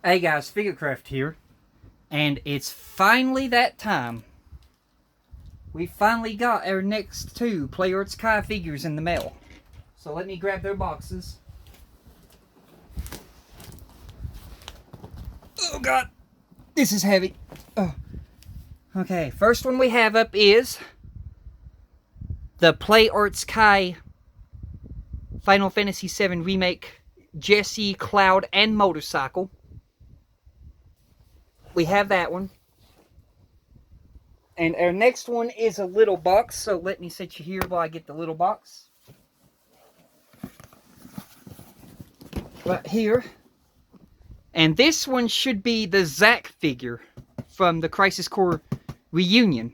Hey guys, Figurecraft here, and it's finally that time. We finally got our next two Play Arts Kai figures in the mail. So let me grab their boxes. Oh god, this is heavy. Oh. Okay, first one we have up is the Play Arts Kai Final Fantasy VII Remake Jessie, Cloud, and Motorcycle. We have that one. And our next one is a little box, so let me set you here while I get the little box. Right here. And this one should be the Zack figure from the Crisis Core reunion.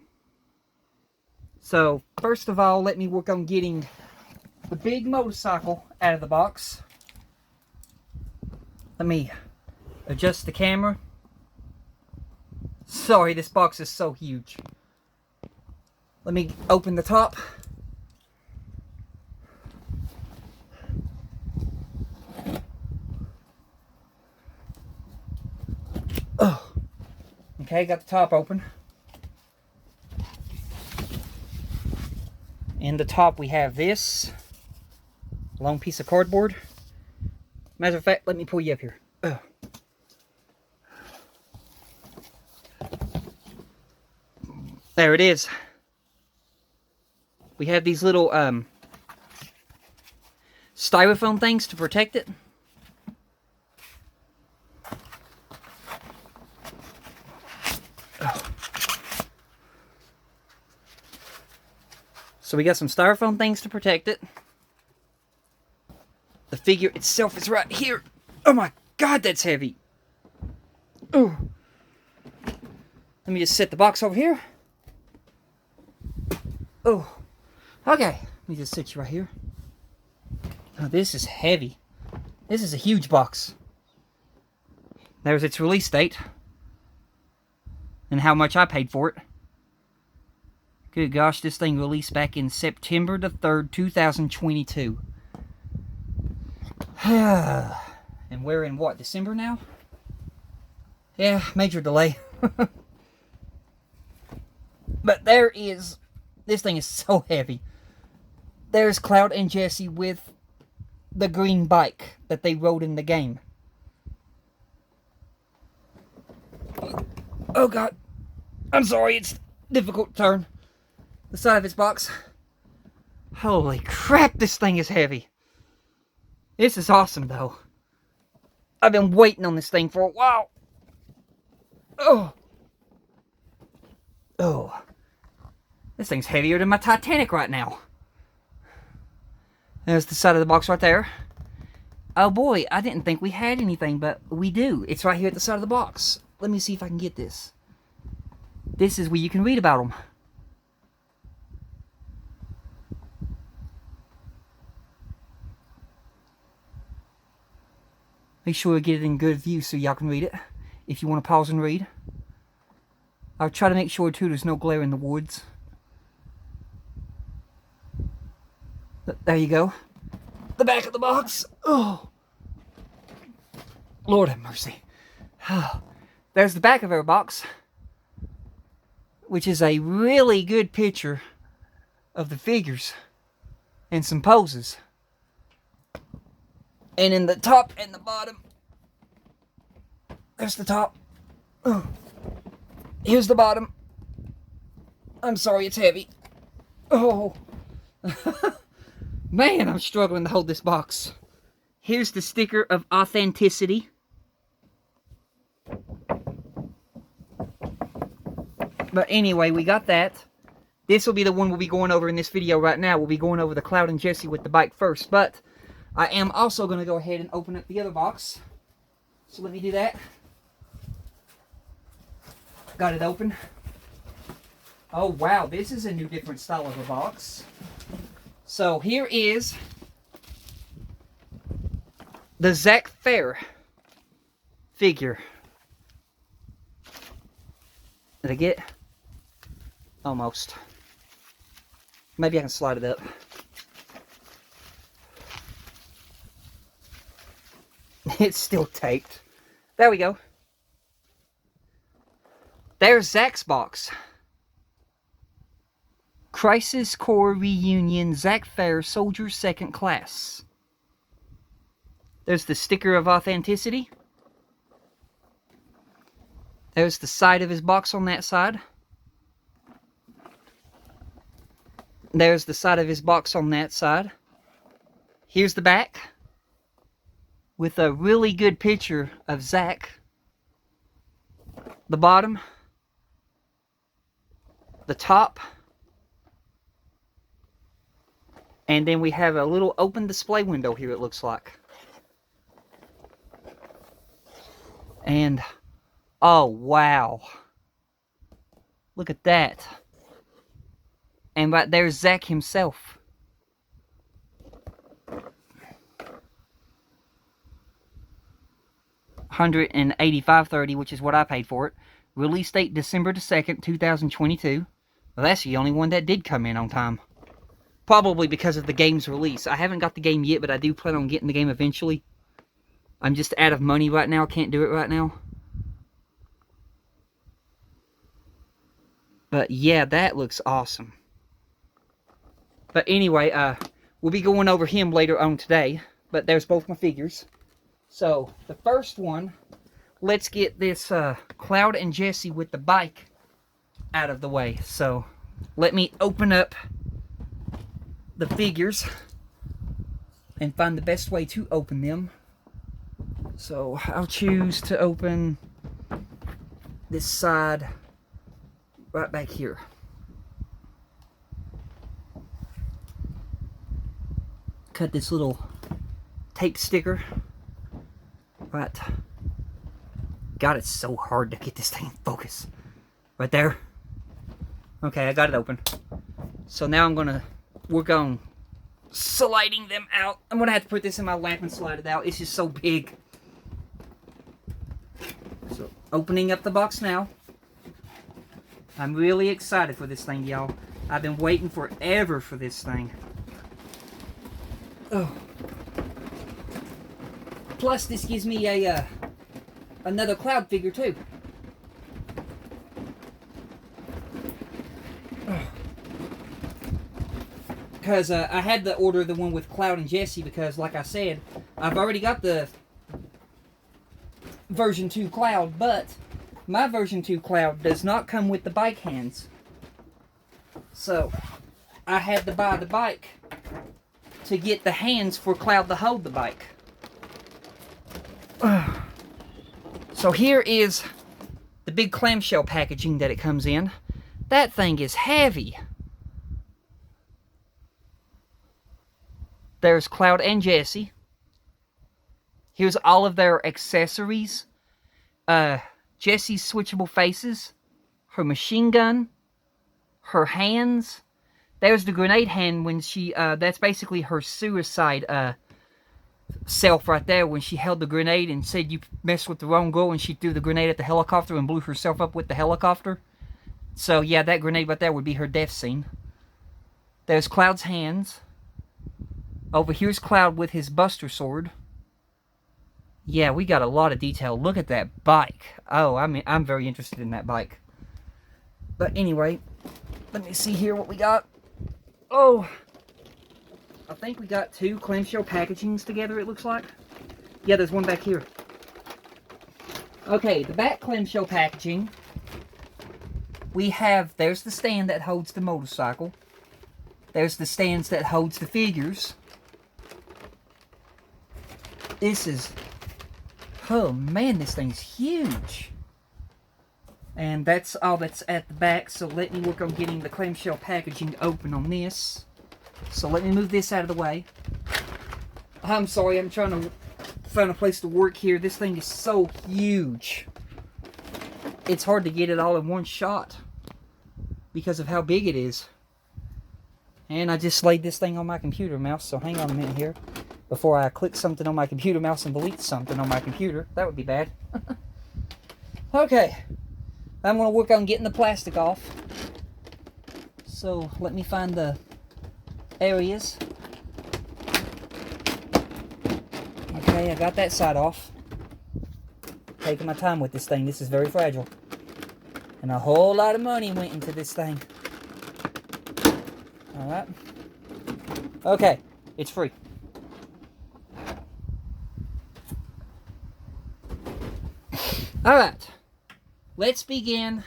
So, first of all, let me work on getting the big motorcycle out of the box. Let me adjust the camera. Sorry, this box is so huge. Let me open the top. Oh. Okay, got the top open. In the top we have this long piece of cardboard. Matter of fact, let me pull you up here. Ugh. There it is. We have these little styrofoam things to protect it. Oh. So we got some styrofoam things to protect it. The figure itself is right here. Oh my god, that's heavy. Oh. Let me just set the box over here. Oh, okay. Let me just sit you right here. Oh, this is heavy. This is a huge box. There's its release date. And how much I paid for it. Good gosh, this thing released back in September the 3rd, 2022. And we're in what, December now? Yeah, major delay. But there is... This thing is so heavy. There's Cloud and Jessie with the green bike that they rode in the game. Oh god. I'm sorry, it's difficult to turn the side of its box. Holy crap, this thing is heavy. This is awesome though. I've been waiting on this thing for a while. Oh. Oh. This thing's heavier than my Titanic right now. There's the side of the box right there. Oh boy, I didn't think we had anything, but we do. It's right here at the side of the box. Let me see if I can get this. This is where you can read about them. Make sure to get it in good view so y'all can read it. If you want to pause and read. I'll try to make sure too there's no glare in the woods. There you go. The back of the box. Oh. Lord have mercy. There's the back of our box. Which is a really good picture of the figures. And some poses. And in the top and the bottom. There's the top. Oh. Here's the bottom. I'm sorry, it's heavy. Oh. Man, I'm struggling to hold this box. Here's the sticker of authenticity. But anyway, we got that. This will be the one we'll be going over in this video right now. We'll be going over the Cloud and Jessie with the bike first. But I am also going to go ahead and open up the other box. So let me do that. Got it open. Oh wow, this is a new different style of a box. So here is the Zack Fair figure. Did I get it? Almost. Maybe I can slide it up. It's still taped. There we go. There's Zach's box. Crisis Core Reunion Zach Fair Soldier 2nd Class. There's the sticker of authenticity. There's the side of his box on that side. There's the side of his box on that side. Here's the back, with a really good picture of Zach. The bottom. The top. And then we have a little open display window here, it looks like. And, oh wow. Look at that. And right there's Zach himself. $185.30, which is what I paid for it. Release date December the 2nd, 2022. Well, that's the only one that did come in on time. Probably because of the game's release. I haven't got the game yet, but I do plan on getting the game eventually. I'm just out of money right now. Can't do it right now. But yeah, that looks awesome. But anyway, we'll be going over him later on today. But there's both my figures. So, the first one, let's get this Cloud and Jessie with the bike out of the way. So, let me open up the figures and find the best way to open them. So, I'll choose to open this side right back here. Cut this little tape sticker. Right. God, it's so hard to get this thing in focus. Right there. Okay, I got it open. So now I'm gonna work on sliding them out. I'm gonna have to put this in my lap and slide it out. It's just so big. So, opening up the box now. I'm really excited for this thing, y'all. I've been waiting forever for this thing. Oh. Plus, this gives me a another Cloud figure too. Because I had to order the one with Cloud and Jessie because, like I said, I've already got the version 2 Cloud, but my version 2 Cloud does not come with the bike hands. So, I had to buy the bike to get the hands for Cloud to hold the bike. So here is the big clamshell packaging that it comes in. That thing is heavy. There's Cloud and Jessie. Here's all of their accessories. Jessie's switchable faces. Her machine gun. Her hands. There's the grenade hand when she, that's basically her suicide, self right there when she held the grenade and said you messed with the wrong girl and she threw the grenade at the helicopter and blew herself up with the helicopter. So yeah, that grenade right there would be her death scene. There's Cloud's hands. Over here's Cloud with his Buster Sword. Yeah, we got a lot of detail. Look at that bike. Oh, I'm very interested in that bike. But anyway, let me see here what we got. Oh, I think we got 2 clamshell packagings together, it looks like. Yeah, there's one back here. Okay, the back clamshell packaging. We have, there's the stand that holds the motorcycle. There's the stands that holds the figures. This is, oh man, this thing's huge. And that's all that's at the back, so let me work on getting the clamshell packaging open on this. So let me move this out of the way. I'm sorry, I'm trying to find a place to work here. This thing is so huge. It's hard to get it all in one shot because of how big it is. And I just laid this thing on my computer mouse, so hang on a minute here before I click something on my computer mouse and delete something on my computer. That would be bad. Okay. I'm going to work on getting the plastic off. So let me find the areas. Okay, I got that side off. taking my time with this thing. This is very fragile. And a whole lot of money went into this thing. Alright. Okay, it's free. Alright. Let's begin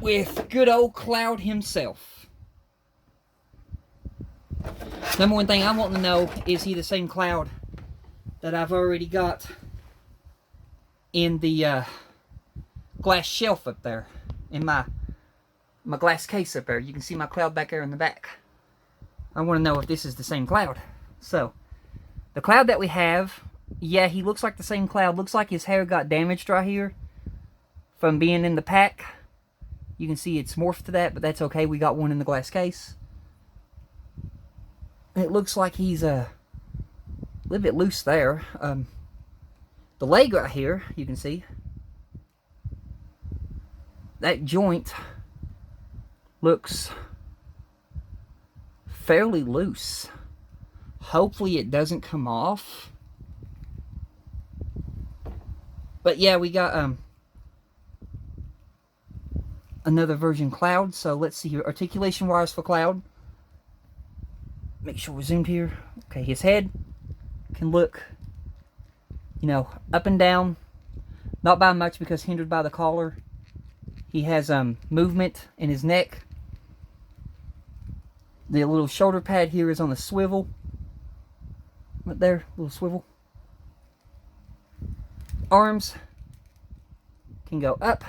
with good old Cloud himself. Number one thing I want to know, is he the same Cloud that I've already got in the glass shelf up there, in my glass case up there. You can see my Cloud back there in the back. I want to know if this is the same Cloud. So, the Cloud that we have, yeah, he looks like the same Cloud. Looks like his hair got damaged right here from being in the pack. You can see it's morphed to that, but that's okay. We got one in the glass case. It looks like he's a little bit loose there. The leg right here, you can see, that joint looks fairly loose. Hopefully it doesn't come off. But yeah, we got another version Cloud. So let's see here. Articulation wires for Cloud. Make sure we're zoomed here. Okay, his head can look, you know, up and down. Not by much because hindered by the collar. He has movement in his neck. The little shoulder pad here is on the swivel. Right there, little swivel. Arms can go up.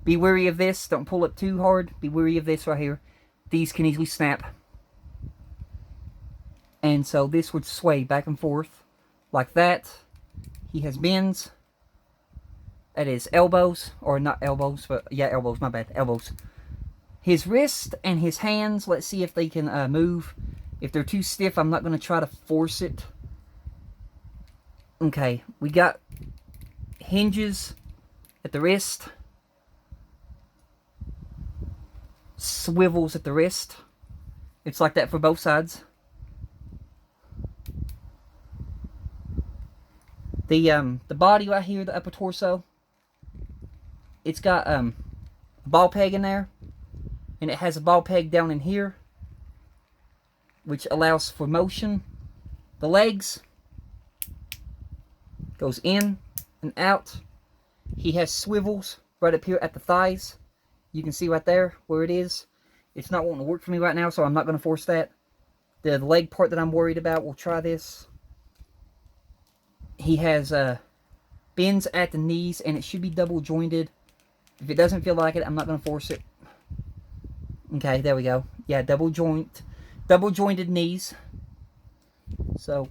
Be wary of this. Don't pull up too hard. Be wary of this right here. These can easily snap. And so this would sway back and forth like that. He has bends at his elbows. Or not elbows, but yeah, elbows. My bad. Elbows. His wrist and his hands, let's see if they can move. If they're too stiff, I'm not going to try to force it. Okay, we got hinges at the wrist. Swivels at the wrist. It's like that for both sides. The body right here, the upper torso, it's got a ball peg in there. And it has a ball peg down in here, which allows for motion. The legs goes in and out. He has swivels right up here at the thighs. You can see right there where it is. It's not wanting to work for me right now, so I'm not going to force that. The leg part that I'm worried about, we'll try this. He has bends at the knees, and it should be double jointed. If it doesn't feel like it, I'm not going to force it. Okay, there we go. Yeah, double jointed knees. So,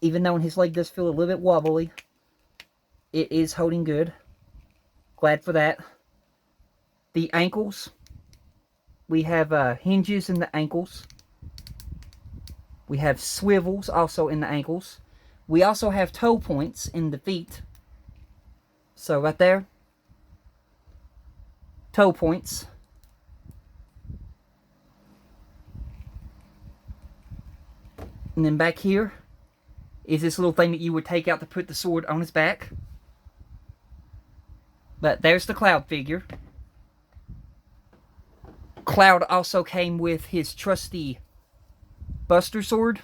even though his leg does feel a little bit wobbly, it is holding good. Glad for that. The ankles. We have hinges in the ankles. We have swivels also in the ankles. We also have toe points in the feet. So right there. Toe points. And then back here is this little thing that you would take out to put the sword on his back. But there's the Cloud figure. Cloud also came with his trusty Buster Sword.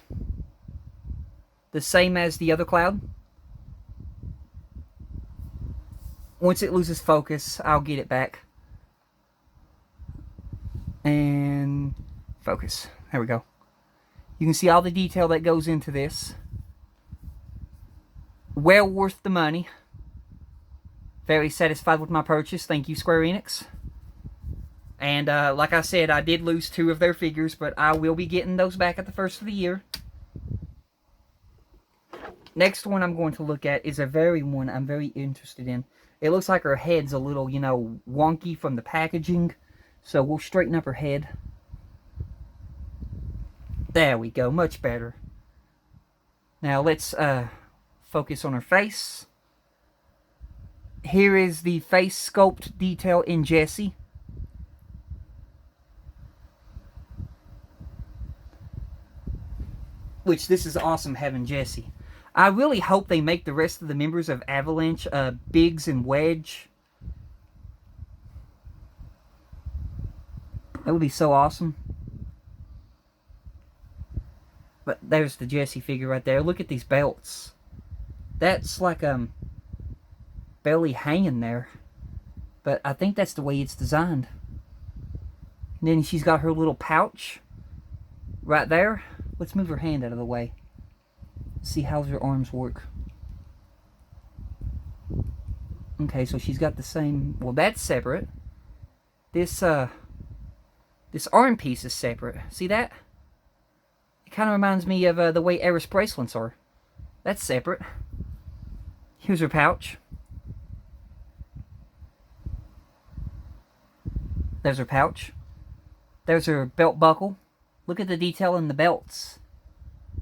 The same as the other Cloud. Once it loses focus, I'll get it back. And focus. There we go. You can see all the detail that goes into this. Well worth the money. Very satisfied with my purchase. Thank you, Square Enix. And like I said, I did lose 2 of their figures, but I will be getting those back at the first of the year. Next one I'm going to look at is a one I'm very interested in. It looks like her head's a little, you know, wonky from the packaging. So we'll straighten up her head. There we go, much better. Now let's focus on her face. Here is the face sculpt detail in Jessie. Which, this is awesome having Jessie. I really hope they make the rest of the members of Avalanche, Biggs and Wedge. That would be so awesome. But there's the Jessie figure right there. Look at these belts. That's like belly hanging there. But I think that's the way it's designed. And then she's got her little pouch right there. Let's move her hand out of the way. See how her arms work. Okay, so she's got the same... Well, that's separate. This arm piece is separate. See that? It kind of reminds me of the way Eris bracelets are. That's separate. Here's her pouch. There's her pouch. There's her belt buckle. Look at the detail in the belts.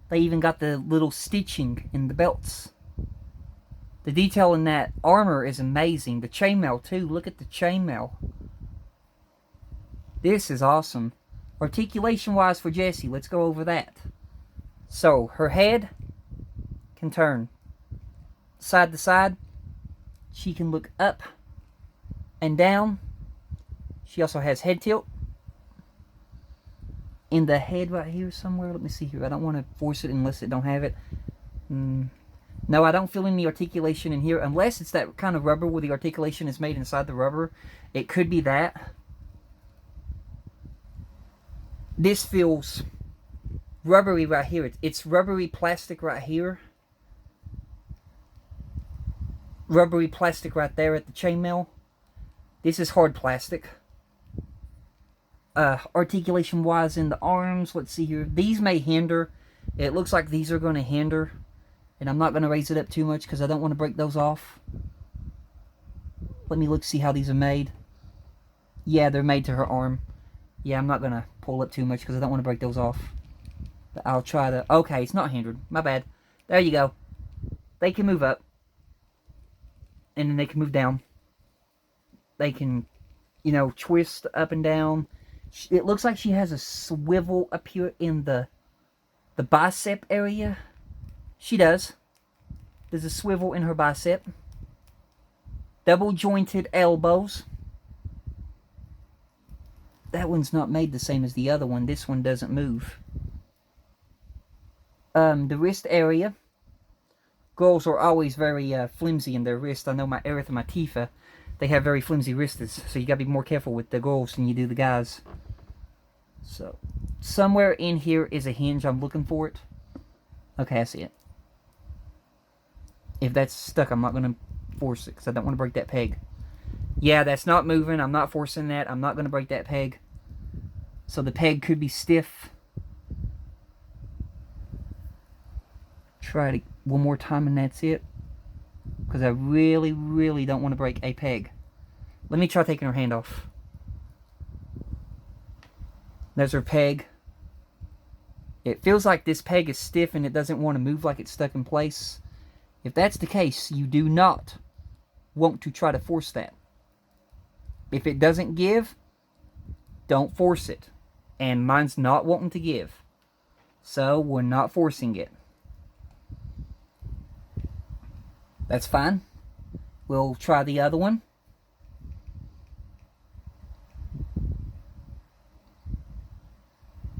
They even got the little stitching in the belts. The detail in that armor is amazing. The chainmail too. Look at the chainmail. This is awesome. Articulation wise for Jessie, let's go over that. So, her head can turn side to side. She can look up and down. She also has head tilt. In the head right here somewhere. Let me see here. I don't want to force it unless it don't have it. No, I don't feel any articulation in here. Unless it's that kind of rubber where the articulation is made inside the rubber. It could be that. This feels rubbery right here. It's rubbery plastic right here. Rubbery plastic right there at the chainmail. This is hard plastic. Articulation wise in the arms, let's see here. These may hinder. It looks like these are going to hinder. And I'm not going to raise it up too much because I don't want to break those off. Let me look see how these are made. Yeah, they're made to her arm. Yeah, I'm not going to pull up too much because I don't want to break those off. But I'll try to... Okay, it's not hindered. My bad. There you go. They can move up. And then they can move down. They can, you know, twist up and down. It looks like she has a swivel up here in the bicep area. She does. There's a swivel in her bicep. Double jointed elbows. That one's not made the same as the other one. This one doesn't move. The wrist area. Girls are always very flimsy in their wrist. I know my Aerith and my Tifa, they have very flimsy wrists. So you gotta be more careful with the girls than you do the guys. So, somewhere in here is a hinge. I'm looking for it. Okay, I see it. If that's stuck, I'm not going to force it because I don't want to break that peg. Yeah, that's not moving. I'm not forcing that. I'm not going to break that peg. So the peg could be stiff. Try it one more time and that's it. Because I really, really don't want to break a peg. Let me try taking her hand off. There's her peg. It feels like this peg is stiff and it doesn't want to move like it's stuck in place. If that's the case, you do not want to try to force that. If it doesn't give, don't force it. And mine's not wanting to give. So we're not forcing it. That's fine. We'll try the other one.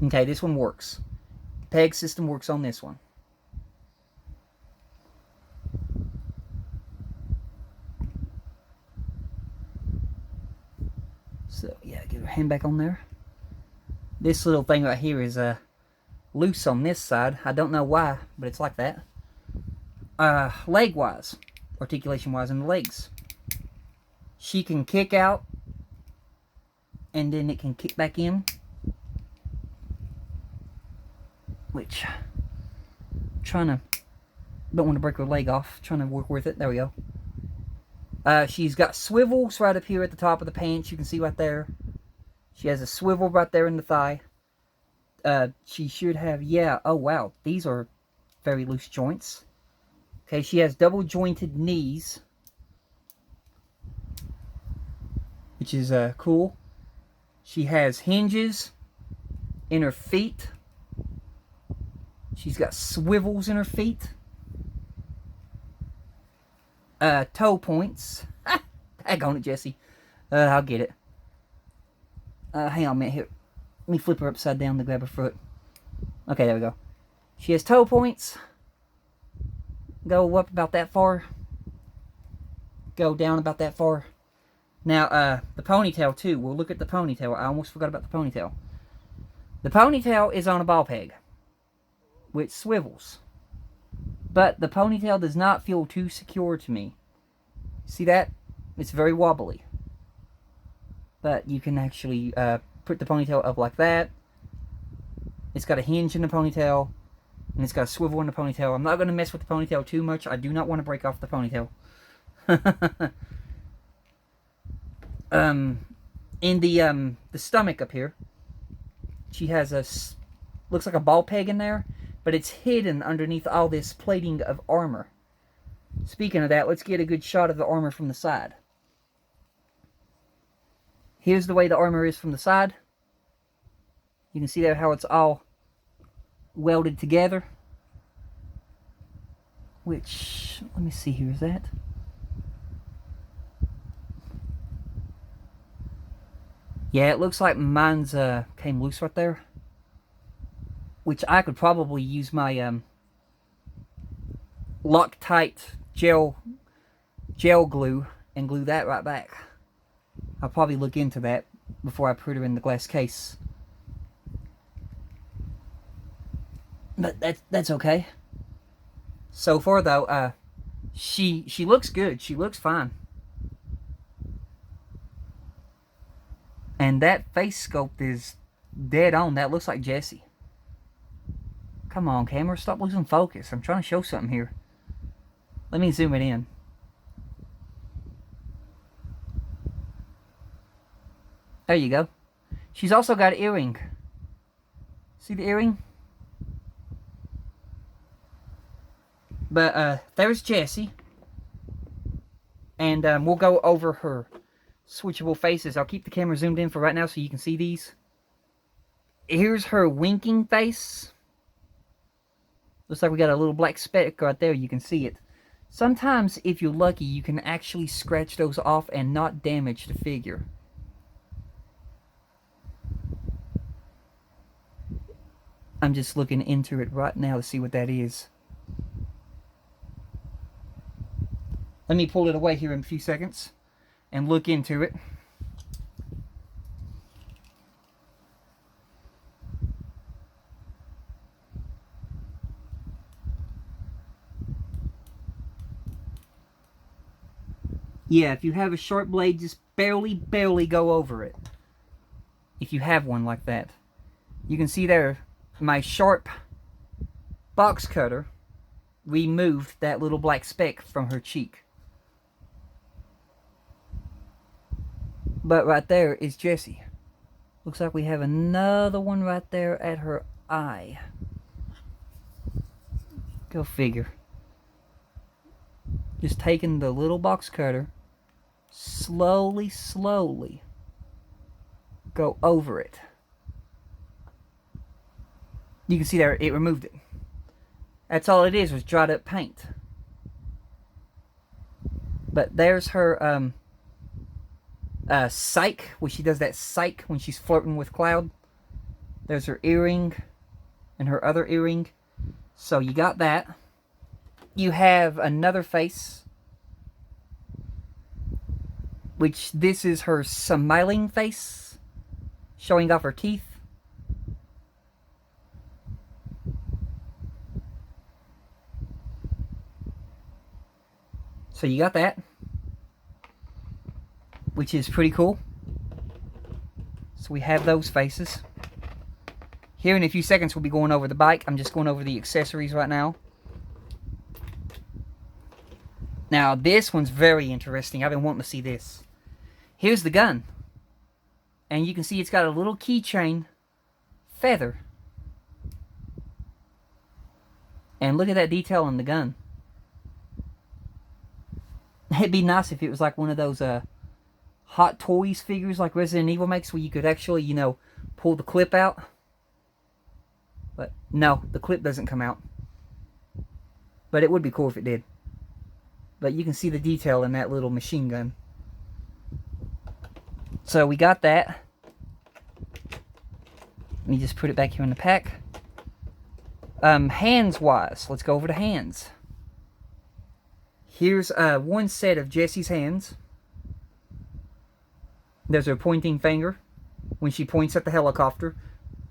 Okay, this one works. Peg system works on this one. So, yeah, get her hand back on there. This little thing right here is loose on this side. I don't know why, but it's like that. Leg-wise, articulation-wise in the legs. She can kick out, and then it can kick back in. Which, don't want to break her leg off. Trying to work with it. There we go. She's got swivels right up here at the top of the pants. You can see right there. She has a swivel right there in the thigh. She should have, yeah. Oh, wow. These are very loose joints. Okay, she has double jointed knees. Which is cool. She has hinges in her feet. She's got swivels in her feet. toe points. Hang on it, Jessie. I'll get it. Hang on a minute here. Let me flip her upside down to grab her foot. Okay, there we go. She has toe points. Go up about that far. Go down about that far. Now, the ponytail, too. We'll look at the ponytail. I almost forgot about the ponytail. The ponytail is on a ball peg, which swivels. But the ponytail does not feel too secure to me. See that? It's very wobbly. But you can actually put the ponytail up like that. It's got a hinge in the ponytail. And it's got a swivel in the ponytail. I'm not going to mess with the ponytail too much. I do not want to break off the ponytail. In the stomach up here, she has looks like a ball peg in there, but it's hidden underneath all this plating of armor. Speaking of that, let's get a good shot of the armor from the side. Here's the way the armor is from the side. You can see there how it's all welded together. Which, let me see here, is that? Yeah, it looks like mine's came loose right there. Which I could probably use my Loctite gel glue and glue that right back. I'll probably look into that before I put her in the glass case. But that's okay. So far though, she looks good. She looks fine. And that face sculpt is dead on. That looks like Jessie. Come on, camera, stop losing focus. I'm trying to show something here. Let me zoom it in. There you go. She's also got an earring. See the earring? But there's Jessie. And we'll go over her switchable faces. I'll keep the camera zoomed in for right now so you can see these. Here's her winking face. Looks like we got a little black speck right there. You can see it. Sometimes, if you're lucky, you can actually scratch those off and not damage the figure. I'm just looking into it right now to see what that is. Let me pull it away here in a few seconds and look into it. Yeah, if you have a sharp blade, just barely go over it. If you have one like that. You can see there, my sharp box cutter removed that little black speck from her cheek. But right there is Jessie. Looks like we have another one right there at her eye. Go figure. Just taking the little box cutter, slowly go over it. You can see there, it removed it. That's all it is, was dried up paint. But there's her psych, when she does that psych when she's flirting with Cloud. There's her earring and her other earring. So you got that. You have another face, which this is her smiling face, showing off her teeth. So you got that, which is pretty cool. So we have those faces. Here in a few seconds we'll be going over the bike. I'm just going over the accessories right now. Now this one's very interesting. I've been wanting to see this. Here's the gun. And you can see it's got a little keychain feather. And look at that detail on the gun. It'd be nice if it was like one of those Hot Toys figures like Resident Evil makes, where you could actually, you know, pull the clip out. But no, the clip doesn't come out. But it would be cool if it did. But you can see the detail in that little machine gun. So we got that. Let me just put it back here in the pack. Hands-wise, let's go over to hands. Here's one set of Jessie's hands. There's her pointing finger when she points at the helicopter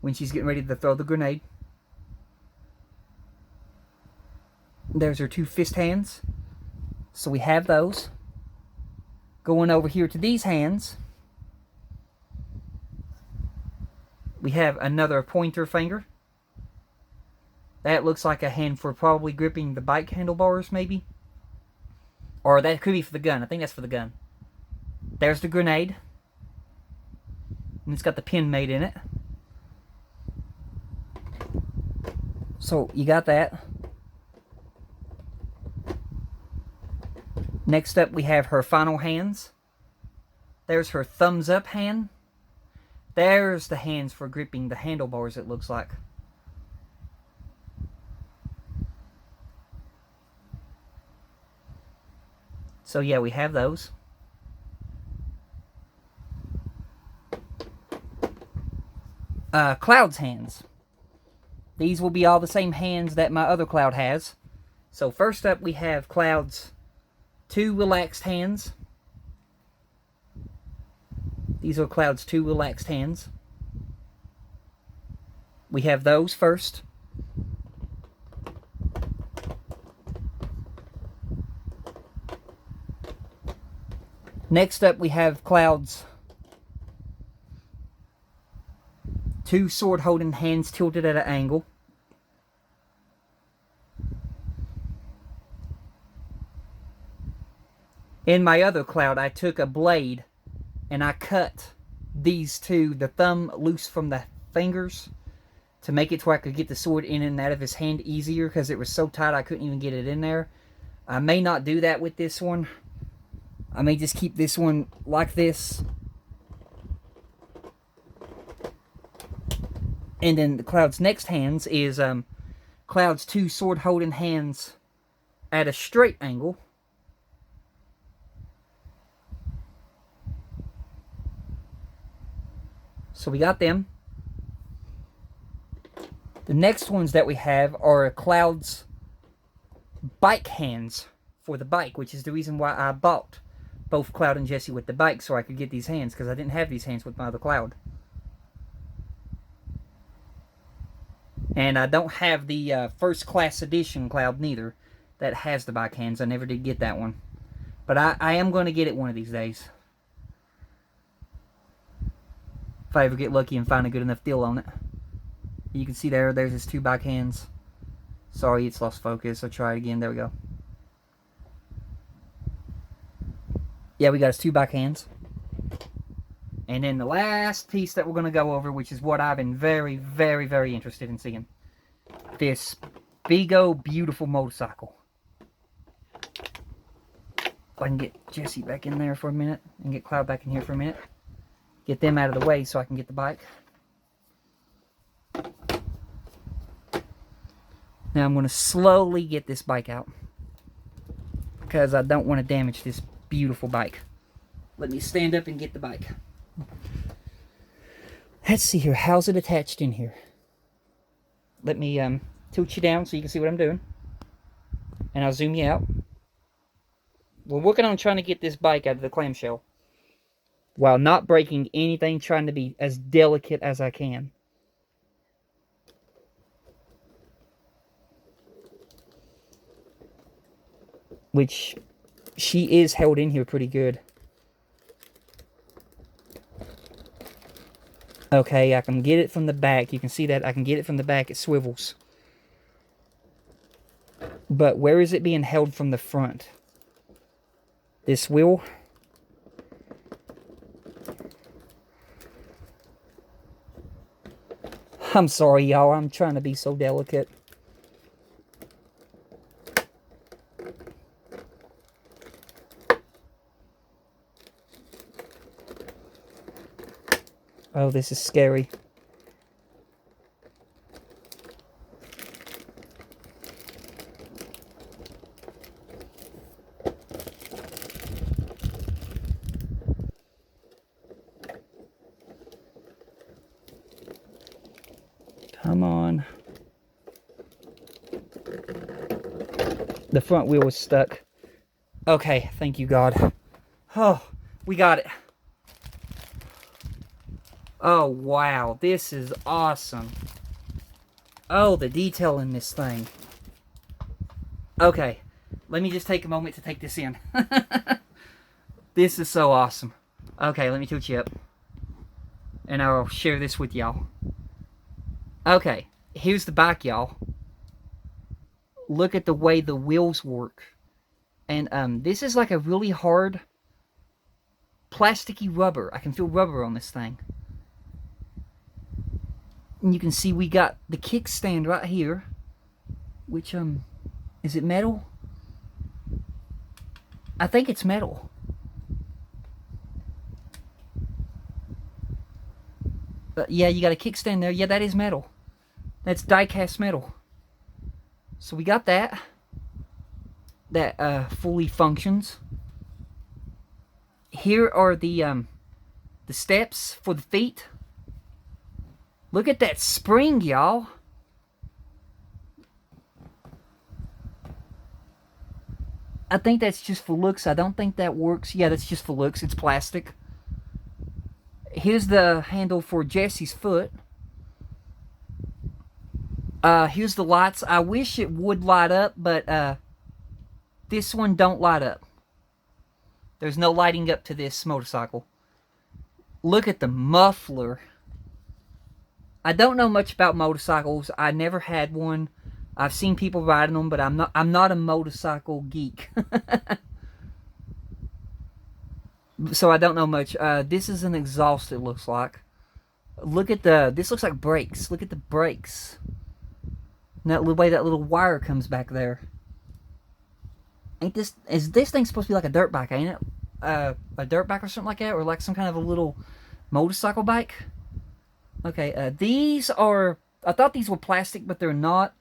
when she's getting ready to throw the grenade. There's her two fist hands. So we have those. Going over here to these hands, we have another pointer finger. That looks like a hand for probably gripping the bike handlebars, maybe. Or that could be for the gun. I think that's for the gun. There's the grenade. And it's got the pin made in it. So you got that. Next up we have her final hands. There's her thumbs up hand. There's the hands for gripping the handlebars, it looks like. So yeah, we have those. Cloud's hands. These will be all the same hands that my other Cloud has. So first up we have Cloud's two relaxed hands. These are Cloud's two relaxed hands. We have those first. Next up we have Cloud's two sword holding hands tilted at an angle. In my other Cloud, I took a blade and I cut these two, the thumb loose from the fingers, to make it to where I could get the sword in and out of his hand easier, because it was so tight I couldn't even get it in there. I may not do that with this one. I may just keep this one like this. And then the Cloud's next hands is Cloud's two sword holding hands at a straight angle. So we got them. The next ones that we have are Cloud's bike hands for the bike, which is the reason why I bought both Cloud and Jessie with the bike, so I could get these hands, because I didn't have these hands with my other Cloud. And I don't have the first class edition Cloud neither that has the bike hands. I never did get that one. But I am going to get it one of these days. If I ever get lucky and find a good enough deal on it. You can see there's his two bike hands. Sorry, it's lost focus. I'll try it again. There we go. Yeah, we got his two bike hands. And then the last piece that we're going to go over, which is what I've been very, very, very interested in seeing. This big old beautiful motorcycle. If I can get Jessie back in there for a minute, and get Cloud back in here for a minute. Get them out of the way so I can get the bike. Now I'm going to slowly get this bike out, because I don't want to damage this beautiful bike. Let me stand up and get the bike. Let's see here. How's it attached in here? Let me tilt you down so you can see what I'm doing. And I'll zoom you out. We're working on trying to get this bike out of the clamshell, while not breaking anything, trying to be as delicate as I can. Which, she is held in here pretty good. Okay, I can get it from the back. You can see that I can get it from the back. It swivels. But where is it being held from the front? This wheel. I'm sorry, y'all. I'm trying to be so delicate. Oh, this is scary. Come on. The front wheel was stuck. Okay, thank you, God. Oh, we got it. Oh, wow. This is awesome. Oh, the detail in this thing. Okay, let me just take a moment to take this in. This is so awesome. Okay, let me tilt you up. And I'll share this with y'all. Okay, here's the back, y'all. Look at the way the wheels work. And this is like a really hard plasticky rubber. I can feel rubber on this thing. And you can see we got the kickstand right here. Which, is it metal? I think it's metal. Yeah, you got a kickstand there. Yeah, that is metal. That's die-cast metal. So we got that. That fully functions. Here are the steps for the feet. Look at that spring, y'all. I think that's just for looks. I don't think that works. Yeah, that's just for looks. It's plastic. Here's the handle for Jessie's foot. Here's the lights. I wish it would light up, but this one don't light up. There's no lighting up to this motorcycle. Look at the muffler. I don't know much about motorcycles. I never had one. I've seen people riding them, but I'm not a motorcycle geek. So I don't know much. This is an exhaust, it looks like. Look at this looks like brakes. Look at the brakes. And that little way that little wire comes back there. Is this thing supposed to be like a dirt bike, ain't it? A dirt bike or something like that? Or like some kind of a little motorcycle bike? Okay, these are... I thought these were plastic, but they're not.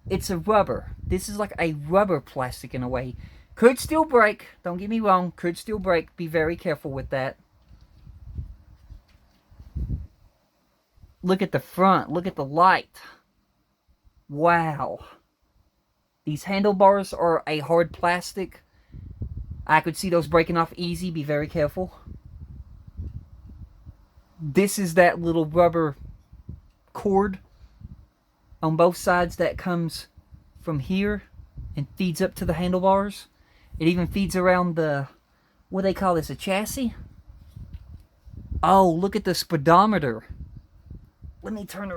It's a rubber. This is like a rubber plastic in a way. Could still break. Don't get me wrong. Could still break. Be very careful with that. Look at the front. Look at the light. Wow. These handlebars are a hard plastic. I could see those breaking off easy. Be very careful. This is that little rubber cord on both sides that comes from here and feeds up to the handlebars. It even feeds around the, what do they call this, a chassis? Oh, look at the speedometer. Let me turn around.